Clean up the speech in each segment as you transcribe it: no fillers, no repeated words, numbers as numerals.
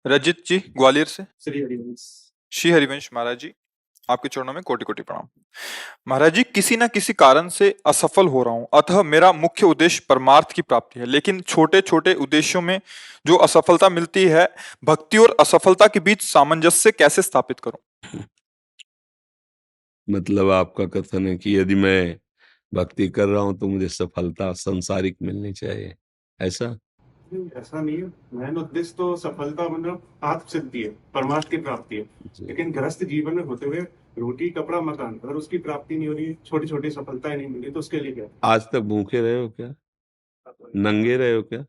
रजित जी ग्वालियर से। श्री हरिवंश। श्री हरिवंश महाराज जी, आपके चरणों में कोटि कोटि प्रणाम। महाराज जी, किसी न किसी कारण से असफल हो रहा हूं, अतः मेरा मुख्य उद्देश्य परमार्थ की प्राप्ति है, लेकिन छोटे छोटे उद्देश्यों में जो असफलता मिलती है, भक्ति और असफलता के बीच सामंजस्य कैसे स्थापित करूं? मतलब आपका कथन है कि यदि मैं भक्ति कर रहा हूं तो मुझे सफलता सांसारिक मिलनी चाहिए, ऐसा? नहीं, ऐसा नहीं है। मेन उद्देश्य तो सफलता मतलब आत्म सिद्धि है, परमार्थ की प्राप्ति है। जी। लेकिन गृहस्थ जीवन में होते हुए रोटी कपड़ा मकान, अगर उसकी प्राप्ति नहीं हो रही, छोटी छोटी सफलताएं नहीं मिली, तो उसके लिए क्या? आज तक भूखे रहे हो क्या? नंगे रहे हो क्या?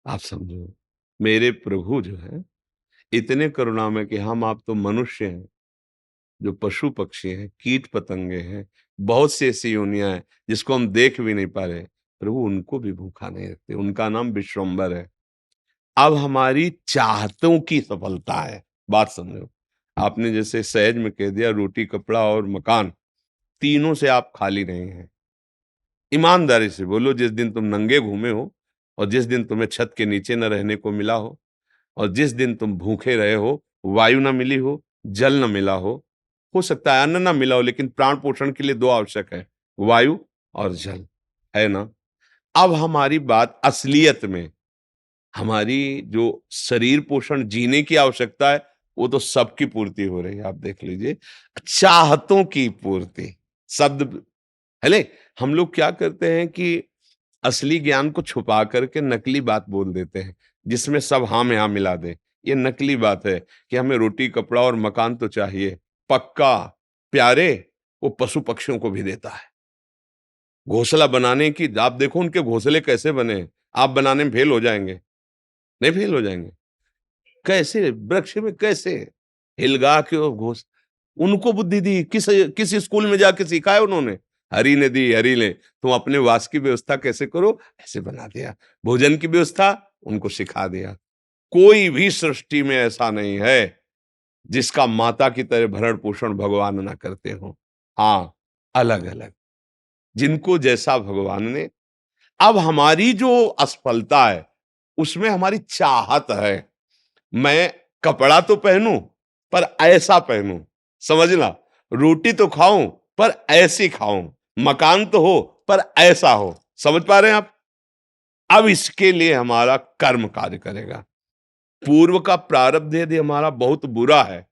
आप समझो, मेरे प्रभु जो है इतने करुणामय कि हम आप तो मनुष्य हैं, जो पशु पक्षी हैं, कीट पतंगे हैं, बहुत सी ऐसी योनियां हैं जिसको हम देख भी नहीं पा रहे, प्रभु उनको भी भूखा नहीं रखते। उनका नाम विश्वम्बर है। अब हमारी चाहतों की सफलता है, बात समझो। आपने जैसे सहज में कह दिया रोटी कपड़ा और मकान, तीनों से आप खाली नहीं हैं। ईमानदारी से बोलो, जिस दिन तुम नंगे घूमे हो और जिस दिन तुम्हें छत के नीचे न रहने को मिला हो और जिस दिन तुम भूखे रहे हो, वायु न मिली हो, जल न मिला हो सकता है अन्न न मिला हो, लेकिन प्राण पोषण के लिए दो आवश्यक है, वायु और जल, है ना? अब हमारी बात असलियत में, हमारी जो शरीर पोषण जीने की आवश्यकता है वो तो सबकी पूर्ति हो रही है। आप देख लीजिए, चाहतों की पूर्ति, शब्द है। हम लोग क्या करते हैं कि असली ज्ञान को छुपा करके नकली बात बोल देते हैं, जिसमें सब हाँ में हाँ मिला दे। ये नकली बात है कि हमें रोटी कपड़ा और मकान तो चाहिए, पक्का प्यारे वो पशु पक्षियों को भी देता है। घोंसला बनाने की आप देखो, उनके घोंसले कैसे बने, आप बनाने में फेल हो जाएंगे, नहीं फेल हो जाएंगे? कैसे वृक्ष में कैसे हिलगा के वो घोष, उनको बुद्धि दी किस किस स्कूल में जाके सिखाया उन्होंने? हरि ने दी, हरि ने। तुम अपने वास की व्यवस्था कैसे करो, ऐसे बना दिया। भोजन की व्यवस्था उनको सिखा दिया। कोई भी सृष्टि में ऐसा नहीं है जिसका माता की तरह भरण पोषण भगवान ना करते हो। हाँ, अलग अलग, जिनको जैसा भगवान ने। अब हमारी जो असफलता है उसमें हमारी चाहत है, मैं कपड़ा तो पहनूं पर ऐसा पहनूं, समझना, रोटी तो खाऊं पर ऐसी खाऊं, मकान तो हो पर ऐसा हो। समझ पा रहे हैं आप? अब इसके लिए हमारा कर्म कार्य करेगा। पूर्व का प्रारब्ध यदि हमारा बहुत बुरा है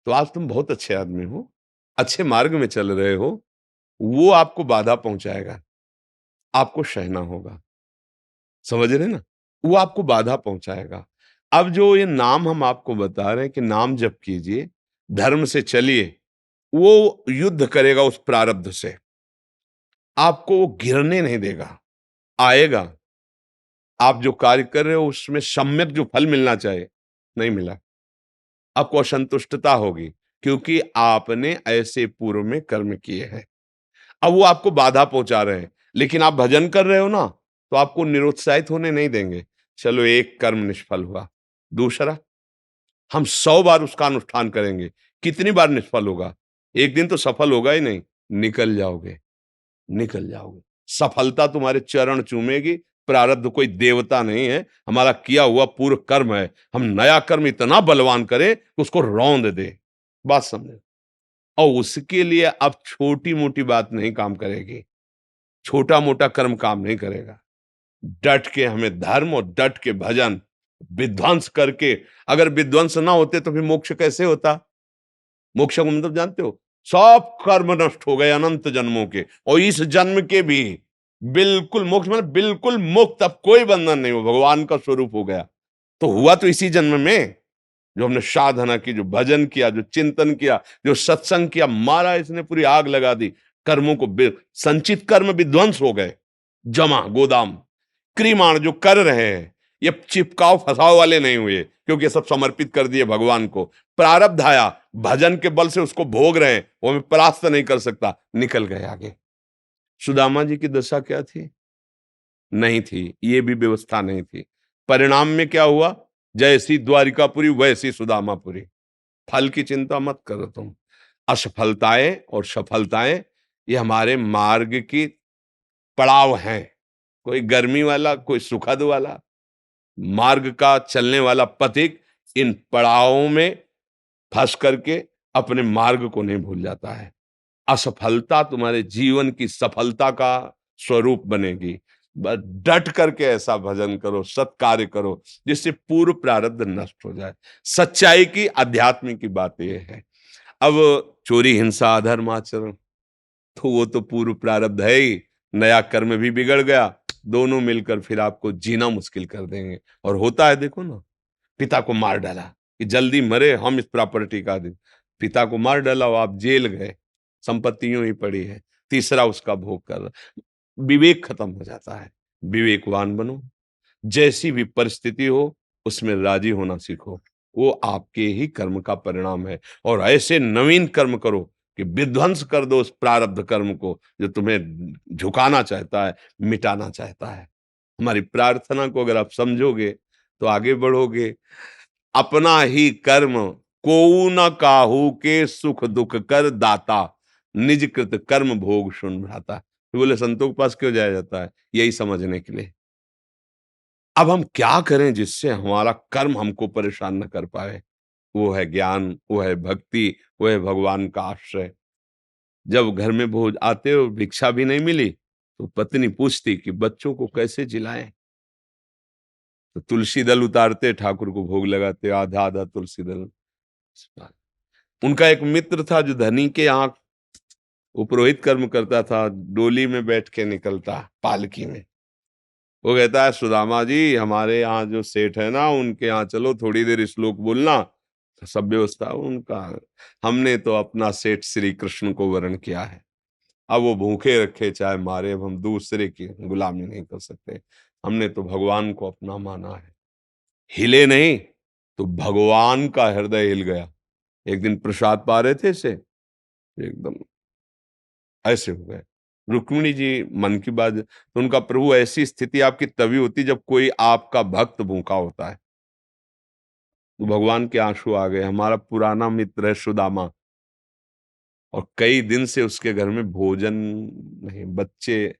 तो आज तुम बहुत अच्छे आदमी हो, अच्छे मार्ग में चल रहे हो, वो आपको बाधा पहुंचाएगा, आपको सहना होगा। समझ रहे ना? वो आपको बाधा पहुंचाएगा। अब जो ये नाम हम आपको बता रहे हैं कि नाम जप कीजिए, धर्म से चलिए, वो युद्ध करेगा उस प्रारब्ध से, आपको वो गिरने नहीं देगा, आएगा। आप जो कार्य कर रहे हो उसमें सम्यक जो फल मिलना चाहिए, नहीं मिला, आपको असंतुष्टता होगी, क्योंकि आपने ऐसे पूर्व में कर्म किए हैं। अब वो आपको बाधा पहुंचा रहे हैं, लेकिन आप भजन कर रहे हो ना, तो आपको निरुत्साहित होने नहीं देंगे। चलो एक कर्म निष्फल हुआ, दूसरा हम 100 बार उसका अनुष्ठान करेंगे, कितनी बार निष्फल होगा? एक दिन तो सफल होगा ही नहीं, निकल जाओगे, निकल जाओगे। सफलता तुम्हारे चरण चूमेगी। प्रारब्ध कोई देवता नहीं है, हमारा किया हुआ पूर्व कर्म है। हम नया कर्म इतना बलवान करें कि उसको रौंद दे, बात समझे? और उसके लिए अब छोटी मोटी बात नहीं काम करेगी, छोटा मोटा कर्म काम नहीं करेगा। डट के हमें धर्म और डट के भजन विध्वंस करके, अगर विध्वंस ना होते तो फिर मोक्ष कैसे होता? मोक्ष को मतलब जानते हो? सब कर्म नष्ट हो गए अनंत जन्मों के, और इस जन्म के भी बिल्कुल मोक्ष, मतलब बिल्कुल मुक्त, अब कोई बंधन नहीं हो, भगवान का स्वरूप हो गया। तो हुआ तो इसी जन्म में, जो हमने साधना की, जो भजन किया, जो चिंतन किया, जो सत्संग किया, मारा इसने पूरी आग लगा दी। कर्मों को संचित कर्म विध्वंस हो गए, जमा गोदाम। क्रियमाण जो कर रहे हैं ये चिपकाव फसाव वाले नहीं हुए, क्योंकि सब समर्पित कर दिए भगवान को। प्रारब्ध आया, भजन के बल से उसको भोग रहे हैं, वो मैं परास्त नहीं कर सकता, निकल गए आगे। सुदामा जी की दशा क्या थी? नहीं थी, ये भी व्यवस्था नहीं थी। परिणाम में क्या हुआ? जैसी द्वारिकापुरी वैसी सुदामापुरी। फल की चिंता मत करो तुम। असफलताएं और सफलताएं ये हमारे मार्ग की पड़ाव हैं, कोई गर्मी वाला, कोई सुखद वाला। मार्ग का चलने वाला पथिक इन पड़ावों में फंस करके अपने मार्ग को नहीं भूल जाता है। असफलता तुम्हारे जीवन की सफलता का स्वरूप बनेगी। बस डट करके ऐसा भजन करो, सत्कार्य करो, जिससे पूर्व प्रारब्ध नष्ट हो जाए। सच्चाई की, अध्यात्म की बात यह है। अब चोरी, हिंसा, अधर्म आचरण, तो वो तो पूर्व प्रारब्ध है ही, नया कर्म भी बिगड़ गया, दोनों मिलकर फिर आपको जीना मुश्किल कर देंगे। और होता है, देखो ना, पिता को मार डाला कि जल्दी मरे, हम इस प्रॉपर्टी का दे। पिता को मार डाला और आप जेल गए, संपत्ति यूं ही पड़ी है, तीसरा उसका भोग कर रहा। विवेक खत्म हो जाता है। विवेकवान बनो, जैसी भी परिस्थिति हो उसमें राजी होना सीखो, वो आपके ही कर्म का परिणाम है। और ऐसे नवीन कर्म करो कि विध्वंस कर दो उस प्रारब्ध कर्म को जो तुम्हें झुकाना चाहता है, मिटाना चाहता है। हमारी प्रार्थना को अगर आप समझोगे तो आगे बढ़ोगे। अपना ही कर्म कोऊ न काहू के, सुख दुख कर दाता, निज कृत कर्म भोग सुन भ्राता। तो बोले संतों के पास क्यों जाया जाता है? यही समझने के लिए। अब हम क्या करें जिससे हमारा कर्म हमको परेशान न कर पाए? वो है ज्ञान, वो है भक्ति, वो है भगवान का आश्रय। जब घर में भोज आते हो, भिक्षा भी नहीं मिली, तो पत्नी पूछती कि बच्चों को कैसे जिलाएं? तो तुलसी दल उतारते, ठाकुर को भोग लगाते, आधा आधा तुलसी दल। उनका एक मित्र था जो धनी के यहाँ वो पुरोहित कर्म करता था, डोली में बैठ के निकलता, पालकी में। वो कहता है, सुदामा जी, हमारे यहाँ जो सेठ है ना, उनके यहाँ चलो, थोड़ी देर श्लोक बोलना। सब व्यवस्था उनका। हमने तो अपना सेठ श्री कृष्ण को वरण किया है, अब वो भूखे रखे चाहे मारे, अब हम दूसरे की गुलामी नहीं कर सकते। हमने तो भगवान को अपना माना है। हिले नहीं तो भगवान का हृदय हिल गया। एक दिन प्रसाद पा रहे थे से एकदम ऐसे हो गए। रुक्मिणी जी मन की बात, तो उनका प्रभु, ऐसी स्थिति आपकी तभी होती जब कोई आपका भक्त भूखा होता है। तो भगवान के आंसू आ गए। हमारा पुराना मित्र है सुदामा, और कई दिन से उसके घर में भोजन नहीं, बच्चे।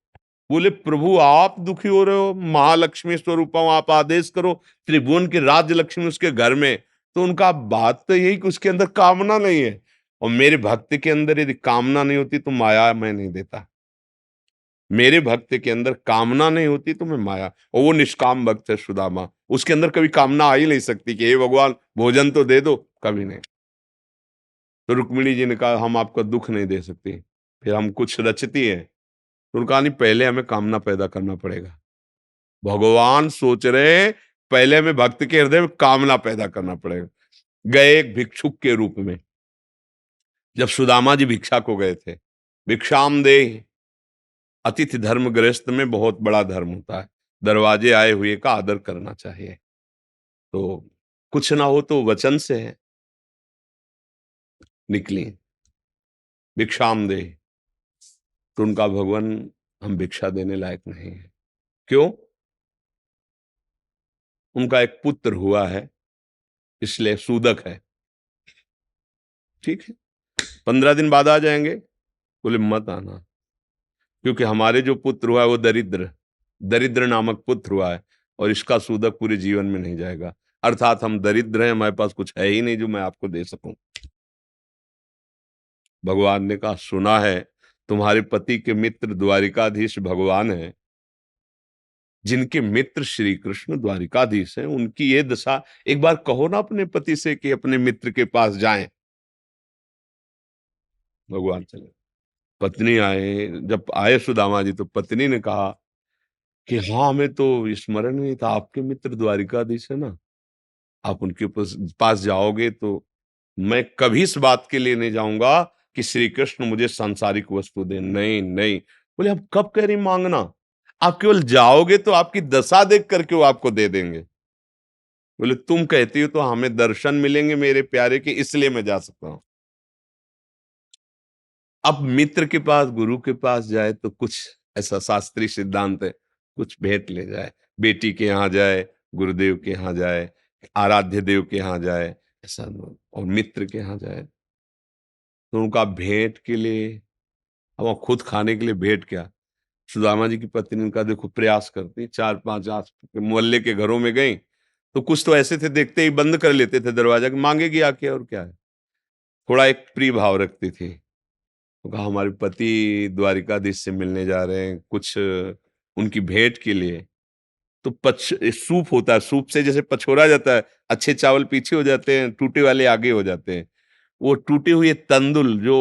बोले, प्रभु आप दुखी हो रहे हो, महालक्ष्मी स्वरूप हूं, आप आदेश करो, त्रिभुवन की राज्य लक्ष्मी उसके घर में। तो उनका बात तो यही कि उसके अंदर कामना नहीं है, और मेरे भक्त के अंदर यदि कामना नहीं होती तो माया मैं नहीं देता। मेरे भक्त के अंदर कामना नहीं होती तो मैं माया, और वो निष्काम भक्त है सुदामा, उसके अंदर कभी कामना आ ही नहीं सकती कि हे भगवान भोजन तो दे दो, कभी नहीं। तो रुक्मिणी जी ने कहा, हम आपका दुख नहीं दे सकते। फिर हम कुछ रचती है, तो उन्होंने कहा, नहीं, पहले हमें कामना पैदा करना पड़ेगा। भगवान सोच रहे हैं, पहले हमें भक्त के हृदय में कामना पैदा करना पड़ेगा। गए एक भिक्षुक के रूप में। जब सुदामा जी भिक्षा को गए थे, भिक्षाम दे, अतिथि धर्म गृहस्थ में बहुत बड़ा धर्म होता है, दरवाजे आए हुए का आदर करना चाहिए। तो कुछ ना हो तो वचन से है, निकली भिक्षाम दे। तो उनका, भगवान हम भिक्षा देने लायक नहीं है। क्यों? उनका एक पुत्र हुआ है, इसलिए सूदक है। ठीक है, 15 दिन बाद आ जाएंगे। बोले, मत आना, क्योंकि हमारे जो पुत्र हुआ है वो दरिद्र दरिद्र नामक पुत्र हुआ है, और इसका सूदक पूरे जीवन में नहीं जाएगा। अर्थात हम दरिद्र हैं, हमारे पास कुछ है ही नहीं जो मैं आपको दे सकूं। भगवान ने कहा, सुना है तुम्हारे पति के मित्र द्वारिकाधीश भगवान है, जिनके मित्र श्री कृष्ण द्वारिकाधीश हैं, उनकी ये दशा, एक बार कहो ना अपने पति से कि अपने मित्र के पास जाएं। भगवान चले। पत्नी आए, जब आए सुदामा जी, तो पत्नी ने कहा कि हाँ, हमें तो स्मरण नहीं था, आपके मित्र द्वारिकाधीश है ना, आप उनके पास जाओगे तो मैं कभी इस बात के लिए नहीं जाऊंगा कि श्री कृष्ण मुझे सांसारिक वस्तु दे। नहीं नहीं। बोले, आप कब कह रही मांगना? आप केवल जाओगे तो आपकी दशा देख करके वो आपको दे देंगे। बोले, तुम कहती हो तो हमें दर्शन मिलेंगे मेरे प्यारे के, इसलिए मैं जा सकता हूं। अब मित्र के पास, गुरु के पास जाए तो कुछ ऐसा शास्त्रीय सिद्धांत है, कुछ भेंट ले जाए। बेटी के यहाँ जाए, गुरुदेव के यहाँ जाए, आराध्य देव के यहाँ जाए, ऐसा। और मित्र के यहाँ जाए तो उनका भेंट के लिए, अब खुद खाने के लिए भेंट क्या, सुदामा जी की पत्नी ने कहा देखो प्रयास करती, 4-5 आस के मोहल्ले के घरों में गई, तो कुछ तो ऐसे थे देखते ही बंद कर लेते थे दरवाजा कि मांगेगी आके और क्या है। थोड़ा एक प्रिय भाव रखती थी। तो कहा हमारे पति द्वारिकाधीश से मिलने जा रहे हैं, कुछ उनकी भेंट के लिए। तो सूप होता है, सूप से जैसे पछोरा जाता है, अच्छे चावल पीछे हो जाते हैं, टूटे वाले आगे हो जाते हैं। वो टूटे हुए तंदुल जो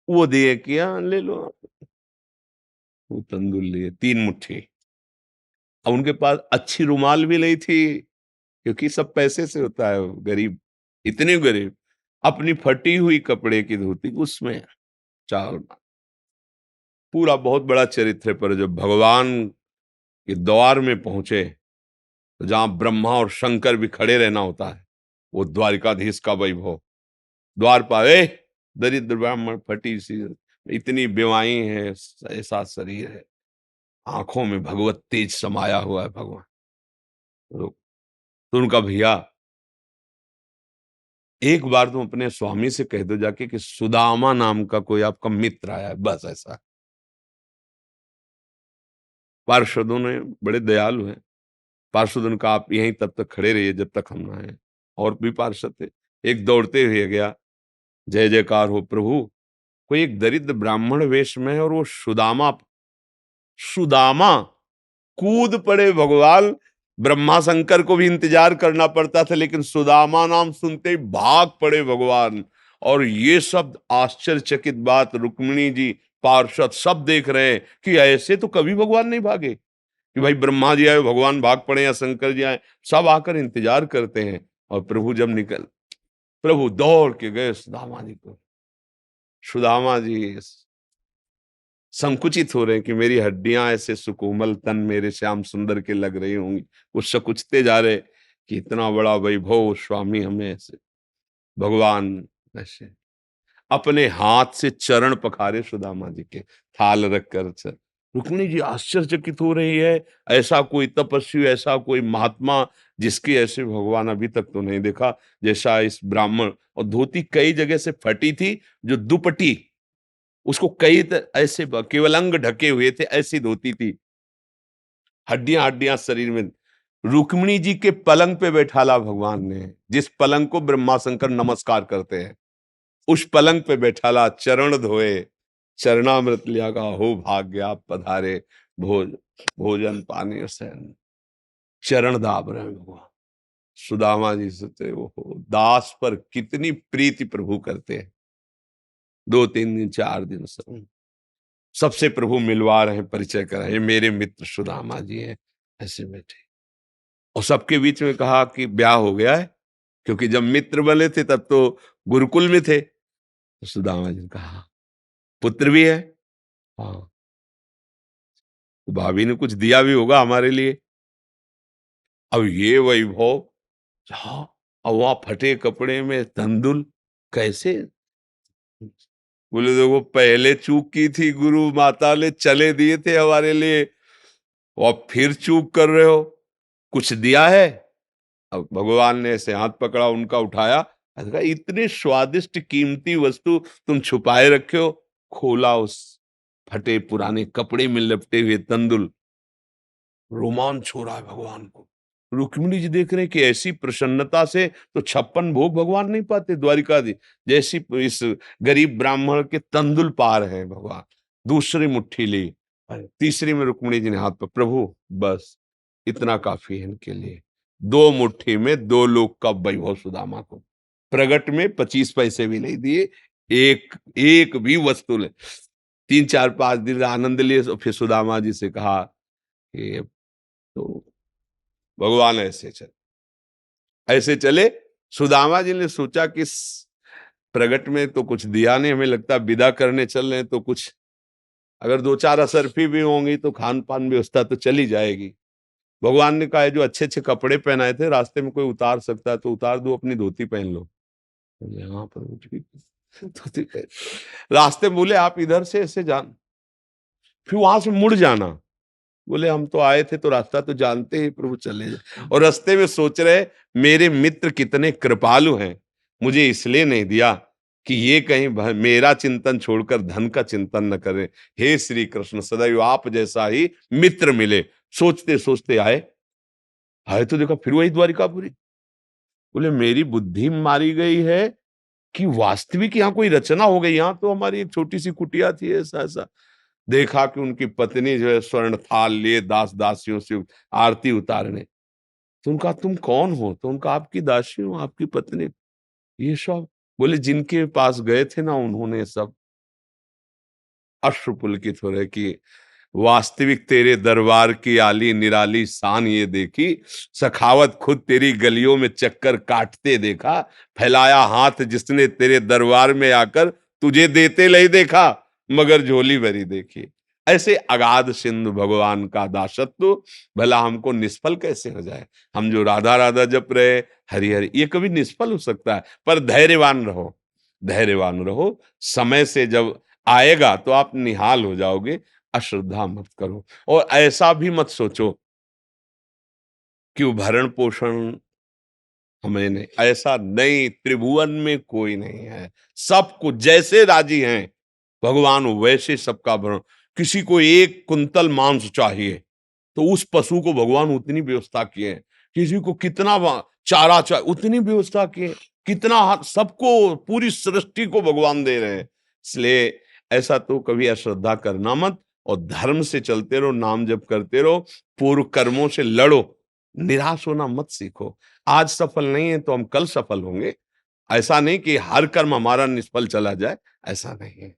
वो दिए कि हाँ ले लो। वो तंदुल लिए 3 मुट्ठी। अब उनके पास अच्छी रुमाल भी नहीं थी, क्योंकि सब पैसे से होता है, गरीब, इतने गरीब। अपनी फटी हुई कपड़े की धोती उसमें चावल। पूरा बहुत बड़ा चरित्र है। पर जब भगवान के द्वार में पहुंचे, तो जहां ब्रह्मा और शंकर भी खड़े रहना होता है, वो द्वारिकाधीश का वैभव। द्वार पावे दरिद्र ब्राह्मण फटी सी, इतनी बेवाई है, ऐसा शरीर है, आंखों में भगवत तेज समाया हुआ है भगवान। तो उनका भैया एक बार तुम अपने स्वामी से कह दो जाके कि सुदामा नाम का कोई आपका मित्र आया है, बस ऐसा। पार्षदों ने बड़े दयालु हैं। पार्षदों ने कहा आप यहीं तब तक खड़े रहिए जब तक हम ना आए। और भी पार्षद थे। एक दौड़ते हुए गया, जय जयकार हो प्रभु, कोई एक दरिद्र ब्राह्मण वेश में है और वो सुदामा। सुदामा कूद पड़े भगवान। ब्रह्मा शंकर को भी इंतजार करना पड़ता था, लेकिन सुदामा नाम सुनते ही भाग पड़े भगवान। और ये सब आश्चर्यचकित बात रुक्मिणी जी, पार्षद सब देख रहे हैं कि ऐसे तो कभी भगवान नहीं भागे, कि भाई ब्रह्मा जी आए भगवान भाग पड़े या शंकर जी आए, सब आकर इंतजार करते हैं। और प्रभु जब प्रभु दौड़ के गए सुदामा जी को। सुदामा जी संकुचित हो रहे हैं कि मेरी हड्डियां ऐसे सुकोमल, तन मेरे श्याम सुंदर के लग रही होंगी। वो सकुचते जा रहे कि इतना बड़ा वैभव स्वामी हमें ऐसे। भगवान ऐसे अपने हाथ से चरण पखारे सुदामा जी के, थाल रखकर। रुक्मिणी जी आश्चर्यचकित हो रही है, ऐसा कोई तपस्वी, ऐसा कोई महात्मा जिसके ऐसे भगवान अभी तक तो नहीं देखा जैसा इस ब्राह्मण। और धोती कई जगह से फटी थी, जो दुपट्टी उसको ऐसे केवल अंग ढके हुए थे, ऐसी धोती थी, हड्डियां हड्डियां शरीर में। रुक्मिणी जी के पलंग पे बैठाला भगवान ने, जिस पलंग को ब्रह्मा शंकर नमस्कार करते हैं, उस पलंग पे बैठाला, चरण धोए, चरणामृत लिया, का हो भाग्य आप पधारे, भोजन पानी से चरण दाब रहे हैं भगवान। सुदामा जी सोचते वो दास पर कितनी प्रीति प्रभु करते हैं। 2-3 दिन 4 दिन सबसे प्रभु मिलवा रहे हैं, परिचय करा, ये मेरे मित्र सुदामा जी हैं, ऐसे बैठे। और सबके बीच में कहा कि ब्याह हो गया है, क्योंकि जब मित्र बने थे तब तो गुरुकुल में थे। तो सुदामा जी ने कहा पुत्र भी है, हाँ। तो भाभी ने कुछ दिया भी होगा हमारे लिए। अब ये वैभव, हाँ, अब वहां फटे कपड़े में तंदुल कैसे। बोले देखो पहले चूक की थी, गुरु माता ने चले दिए थे हमारे लिए, और फिर चूक कर रहे हो, कुछ दिया है। अब भगवान ने ऐसे हाथ पकड़ा, उनका उठाया, कहा इतने स्वादिष्ट कीमती वस्तु तुम छुपाए रखे हो। खोला, उस फटे पुराने कपड़े में लपटे हुए तंदुल। रोमांच हो रहा है भगवान को। रुक्मिणी जी देख रहे हैं कि ऐसी प्रसन्नता से तो 56 भोग भगवान नहीं पाते द्वारिकाधीश, जैसी इस गरीब ब्राह्मण के तंदुल पार है भगवान। दूसरी मुट्ठी ली, तीसरी में रुक्मिणी जी ने हाथ पर, प्रभु बस इतना काफी है इनके लिए। 2 मुट्ठी में 2 लोग का वैभव सुदामा को। प्रगट में 25 पैसे भी नहीं दिए, एक भी वस्तु ले। 3-4-5 दिन आनंद लिए, फिर सुदामा जी से कहा कि तो भगवान ऐसे चले। सुदामा जी ने सोचा कि प्रगट में तो कुछ दिया नहीं, हमें लगता विदा करने चल रहे हैं, तो कुछ अगर 2-4 असरफी भी होंगी तो खान पान व्यवस्था तो चली जाएगी। भगवान ने कहा जो अच्छे अच्छे कपड़े पहनाए थे, रास्ते में कोई उतार सकता है तो उतार दो, अपनी धोती पहन लो। यहाँ पर धोती पहन, रास्ते में बोले आप इधर से ऐसे जान, फिर वहां से मुड़ जाना। बोले हम तो आए थे तो रास्ता तो जानते ही प्रभु, चले जाए। और रास्ते में सोच रहे मेरे मित्र कितने कृपालु हैं, मुझे इसलिए नहीं दिया कि ये कहीं मेरा चिंतन छोड़कर धन का चिंतन न करें। हे श्री कृष्ण, सदैव आप जैसा ही मित्र मिले। सोचते सोचते आए तो देखा फिर वही द्वारिकापुरी। बोले मेरी बुद्धि मारी गई है कि वास्तविक यहाँ कोई रचना हो गई। यहाँ तो हमारी एक छोटी सी कुटिया थी, ऐसा ऐसा। देखा कि उनकी पत्नी जो है स्वर्ण थाल लिए दास दासियों से आरती उतारने। तो उनका तुम कौन हो? तो उनका आपकी दासी हूँ, आपकी पत्नी। ये सब बोले जिनके पास गए थे ना, उन्होंने सब अश्रु पुलकित हो रहे कि वास्तविक तेरे दरबार की आली निराली शान ये देखी, सखावत खुद तेरी गलियों में चक्कर काटते देखा, फैलाया हाथ जिसने तेरे दरबार में आकर तुझे देते नहीं देखा, मगर झोली भरी देखी। ऐसे अगाध सिंधु भगवान का दासत्व भला हमको निष्फल कैसे हो जाए? हम जो राधा राधा जप रहे, हरि हरि, ये कभी निष्फल हो सकता है? पर धैर्यवान रहो, धैर्यवान रहो। समय से जब आएगा तो आप निहाल हो जाओगे। अश्रद्धा मत करो और ऐसा भी मत सोचो कि वो भरण पोषण हमें नहीं, ऐसा नहीं। त्रिभुवन में कोई नहीं है, सबको जैसे राजी हैं भगवान वैसे सबका भरण। किसी को 1 कुंतल मांस चाहिए तो उस पशु को भगवान उतनी व्यवस्था किए। किसी को कितना चारा चाहिए उतनी व्यवस्था किए। कितना सबको, पूरी सृष्टि को भगवान दे रहे हैं। इसलिए ऐसा तो कभी अश्रद्धा करना मत और धर्म से चलते रहो, नाम जप करते रहो, पूर्व कर्मों से लड़ो, निराश होना मत सीखो। आज सफल नहीं है तो हम कल सफल होंगे। ऐसा नहीं कि हर कर्म हमारा निष्फल चला जाए, ऐसा नहीं है।